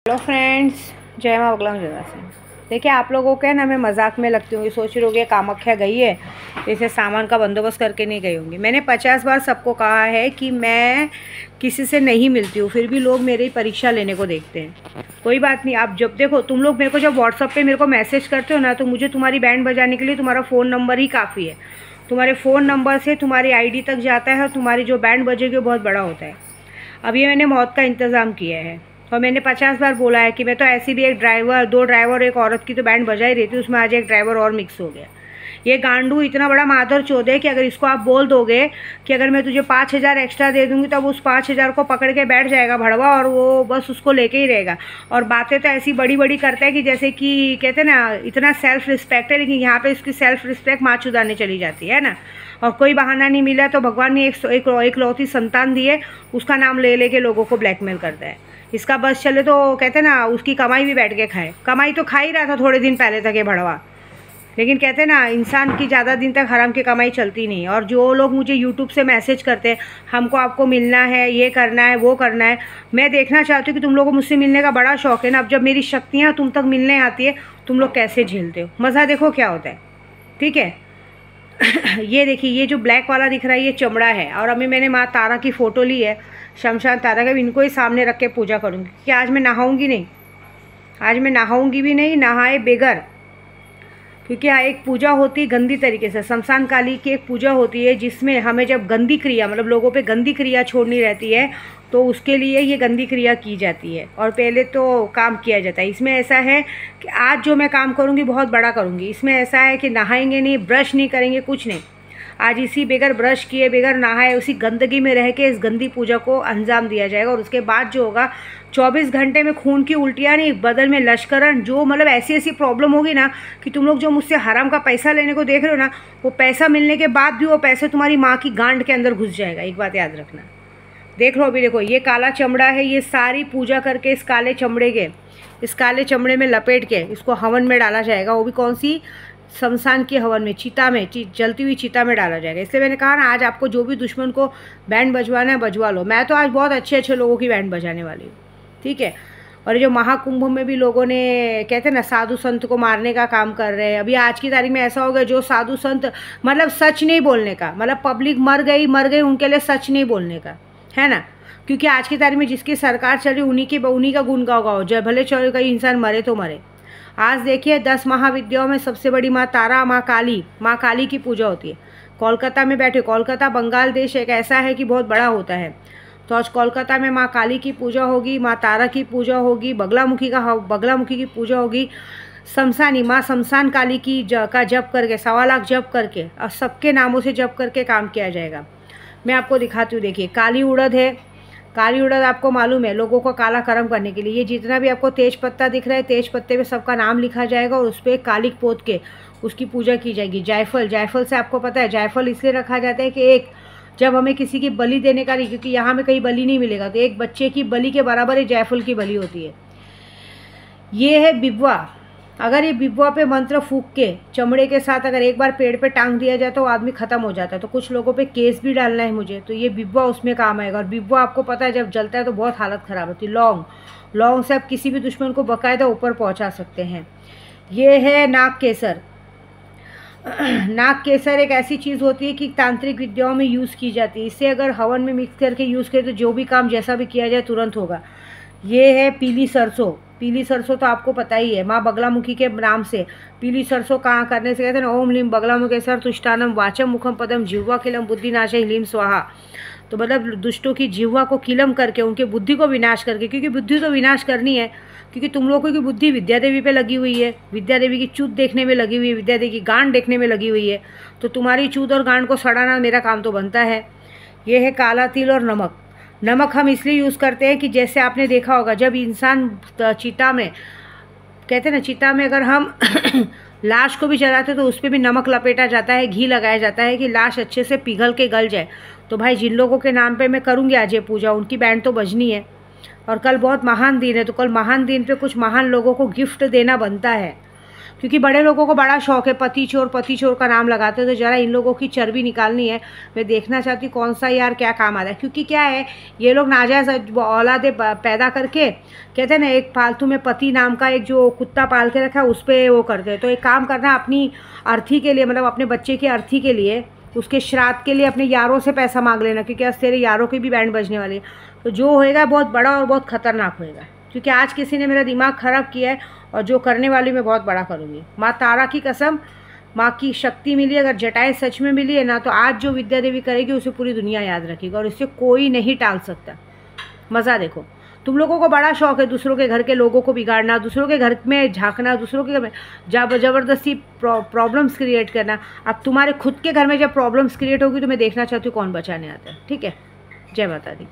Hello friends, जय माँ बगला जगह से। देखिए, आप लोगों के ना मैं मजाक में लगती हूँ, सोच रही होगी कामाख्या गई है जैसे सामान का बंदोबस्त करके नहीं गई होंगी। मैंने 50 बार सबको कहा है कि मैं किसी से नहीं मिलती हूँ, फिर भी लोग मेरी परीक्षा लेने को देखते हैं। कोई बात नहीं, आप जब देखो, तुम लोग मेरे को जब व्हाट्सअप पे मेरे को मैसेज करते हो ना, तो मुझे तुम्हारी बैंड बजाने के लिए तुम्हारा फ़ोन नंबर ही काफ़ी है। तुम्हारे फ़ोन नंबर से तुम्हारी ID तक जाता है और तुम्हारी जो बैंड बजेगी वो बहुत बड़ा होता है। अब ये मैंने मौत का इंतज़ाम किया है और मैंने 50 बार बोला है कि मैं तो ऐसी भी एक ड्राइवर, 2 ड्राइवर, एक औरत की तो बैंड बजा ही रही थी, उसमें आज एक ड्राइवर और मिक्स हो गया। ये गांडू इतना बड़ा मादर चौध है कि अगर इसको आप बोल दोगे कि अगर मैं तुझे 5,000 एक्स्ट्रा दे दूंगी, तब उस 5,000 को पकड़ के बैठ जाएगा भड़वा और वो बस उसको लेके ही रहेगा। और बातें तो ऐसी बड़ी बड़ी करता है कि जैसे कि कहते हैं ना, इतना सेल्फ रिस्पेक्ट है, लेकिन यहाँ पे इसकी सेल्फ रिस्पेक्ट माँ चुदाने चली जाती है ना। और कोई बहाना नहीं मिला तो भगवान ने एक लौती संतान दी है, उसका नाम ले लेके लोगों को ब्लैकमेल करता है। इसका बस चले तो कहते हैं ना, उसकी कमाई भी बैठ के खाए। कमाई तो खा ही रहा था थोड़े दिन पहले तक ये भड़वा, लेकिन कहते हैं ना, इंसान की ज़्यादा दिन तक हराम की कमाई चलती नहीं। और जो लोग मुझे यूट्यूब से मैसेज करते हैं, हमको आपको मिलना है, ये करना है, वो करना है, मैं देखना चाहती हूँ कि तुम लोगों को मुझसे मिलने का बड़ा शौक है ना। अब जब मेरी शक्तियाँ तुम तक मिलने आती है, तुम लोग कैसे झेलते हो। मज़ा देखो क्या होता है, ठीक है। ये देखिए, ये जो ब्लैक वाला दिख रहा है ये चमड़ा है। और अभी मैंने माँ तारा की फ़ोटो ली है, शमशान तारा का, इनको ही सामने रख के पूजा करूँगी कि आज मैं नहाऊँगी नहीं, आज मैं नहाऊँगी भी नहीं, नहाए बेगर। क्योंकि यहाँ एक पूजा होती है गंदी तरीके से, शमशान काली की एक पूजा होती है जिसमें हमें जब गंदी क्रिया, मतलब लोगों पे गंदी क्रिया छोड़नी रहती है, तो उसके लिए ये गंदी क्रिया की जाती है और पहले तो काम किया जाता है। इसमें ऐसा है कि आज जो मैं काम करूँगी बहुत बड़ा करूँगी। इसमें ऐसा है कि नहाएंगे नहीं, ब्रश नहीं करेंगे, कुछ नहीं। आज इसी बगैर ब्रश किए, बगैर नहाए, उसी गंदगी में रह के इस गंदी पूजा को अंजाम दिया जाएगा। और उसके बाद जो होगा, 24 घंटे में खून की उल्टियाँ नहीं, बदन में लश्करण, जो मतलब ऐसी ऐसी प्रॉब्लम होगी ना कि तुम लोग जो मुझसे हराम का पैसा लेने को देख रहे हो ना, वो पैसा मिलने के बाद भी वो पैसे तुम्हारी माँ की गांड के अंदर घुस जाएगा। एक बात याद रखना। देख लो, अभी देखो, ये काला चमड़ा है, ये सारी पूजा करके इस काले चमड़े में लपेट के इसको हवन में डाला जाएगा। वो भी कौन सी, शमशान के हवन में, चिता में, जलती हुई चिता में डाला जाएगा। इसलिए मैंने कहा ना, आज आपको जो भी दुश्मन को बैंड बजवाना है बजवा लो। मैं तो आज बहुत अच्छे अच्छे लोगों की बैंड बजाने वाली हूँ, ठीक है। और जो महाकुंभ में भी लोगों ने, कहते हैं ना, साधु संत को मारने का काम कर रहे हैं। अभी आज की तारीख में ऐसा हो गया, जो साधु संत मतलब सच नहीं बोलने का, मतलब पब्लिक मर गई उनके लिए सच नहीं बोलने का, है ना। क्योंकि आज की तारीख में जिसकी सरकार चल रही, उन्हीं का गुण गाओ, जब भले चलो कई इंसान मरे तो मरे। आज देखिए, 10 महाविद्याओं में सबसे बड़ी माँ तारा, माँ काली की पूजा होती है। कोलकाता में बैठे, कोलकाता बंगाल देश एक ऐसा है कि बहुत बड़ा होता है। तो आज कोलकाता में माँ काली की पूजा होगी, माँ तारा की पूजा होगी, बगलामुखी की पूजा होगी, शमशानी माँ शमशान काली का जप करके, 1.25 लाख जप करके और सबके नामों से जप करके काम किया जाएगा। मैं आपको दिखाती हूँ। देखिए, काली उड़द है। काली उड़द आपको मालूम है, लोगों को काला कर्म करने के लिए। ये जितना भी आपको तेज पत्ता दिख रहा है, तेज पत्ते पे सबका नाम लिखा जाएगा और उस पर कालिक पोत के उसकी पूजा की जाएगी। जायफल से आपको पता है, जायफल इसलिए रखा जाता है कि एक, जब हमें किसी की बलि देने का नहीं, क्योंकि यहाँ में कहीं बलि नहीं मिलेगा, तो एक बच्चे की बलि के बराबर ही जायफल की बलि होती है। ये है बिब्वा। अगर ये बिब्वा पे मंत्र फूक के चमड़े के साथ अगर एक बार पेड़ पे टांग दिया जाए तो आदमी ख़त्म हो जाता है। तो कुछ लोगों पे केस भी डालना है मुझे, तो ये बिब्वा उसमें काम आएगा। और बिब्वा आपको पता है, जब जलता है तो बहुत हालत ख़राब होती है। लौंग से आप किसी भी दुश्मन को बाकायदा ऊपर पहुंचा सकते हैं। ये है नाग केसर। नाग केसर एक ऐसी चीज़ होती है कि तांत्रिक विद्याओं में यूज़ की जाती है। इसे अगर हवन में मिक्स करके यूज़ करें तो जो भी काम जैसा भी किया जाए तुरंत होगा। ये है पीली सरसों। पीली सरसों तो आपको पता ही है, माँ बगलामुखी के नाम से। पीली सरसों कहाँ करने से कहते हैं ना, ओम लीम बगलामुखेश्वर तुष्टानम वाचम मुखम पदम जिह्वा किलम बुद्धि नाशय लीम स्वाहा। तो मतलब दुष्टों की जिह्वा को किलम करके, उनके बुद्धि को विनाश करके, क्योंकि बुद्धि तो विनाश करनी है, क्योंकि तुम लोगों की बुद्धि विद्या देवी पे लगी हुई है, विद्या देवी की चूत देखने में लगी हुई है, विद्या देवी की गांड देखने में लगी हुई है। तो तुम्हारी चूत और गांड को सड़ाना मेरा काम तो बनता है। ये है काला तिल और नमक हम इसलिए यूज़ करते हैं कि जैसे आपने देखा होगा, जब इंसान चिता में, कहते हैं ना, चिता में अगर हम लाश को भी जलाते तो उस पर भी नमक लपेटा जाता है, घी लगाया जाता है कि लाश अच्छे से पिघल के गल जाए। तो भाई, जिन लोगों के नाम पे मैं करूँगी आज ये पूजा, उनकी बैंड तो बजनी है। और कल बहुत महान दिन है, तो कल महान दिन पे कुछ महान लोगों को गिफ्ट देना बनता है। क्योंकि बड़े लोगों को बड़ा शौक है पति चोर का नाम लगाते हैं। तो ज़रा इन लोगों की चर्बी निकालनी है। मैं देखना चाहती हूँ कौन सा यार क्या काम आता है, क्योंकि क्या है ये लोग नाजायज़ औलादे पैदा करके कहते हैं ना, एक फालतू में पति नाम का एक जो कुत्ता पाल के रखा है उस पर वो करते हैं। तो एक काम करना, अपनी अर्थी के लिए, मतलब अपने बच्चे की अर्थी के लिए, उसके श्राद्ध के लिए अपने यारों से पैसा मांग लेना, क्योंकि आज तेरे यारों की भी बैंड बजने वाली है। तो जो होएगा बहुत बड़ा और बहुत ख़तरनाक होएगा, क्योंकि आज किसी ने मेरा दिमाग ख़राब किया है और जो करने वाली मैं बहुत बड़ा करूँगी। माँ तारा की कसम, माँ की शक्ति मिली, अगर जटाएँ सच में मिली है ना, तो आज जो विद्या देवी करेगी उसे पूरी दुनिया याद रखेगी और इससे कोई नहीं टाल सकता। मज़ा देखो। तुम लोगों को बड़ा शौक है दूसरों के घर के लोगों को बिगाड़ना, दूसरों के घर में झांकना, दूसरों के घर में ज़बरदस्ती प्रॉब्लम्स क्रिएट करना। अब तुम्हारे खुद के घर में जब प्रॉब्लम्स क्रिएट होगी तो मैं देखना चाहती हूँ कौन बचाने आता है। ठीक है, जय माता दी।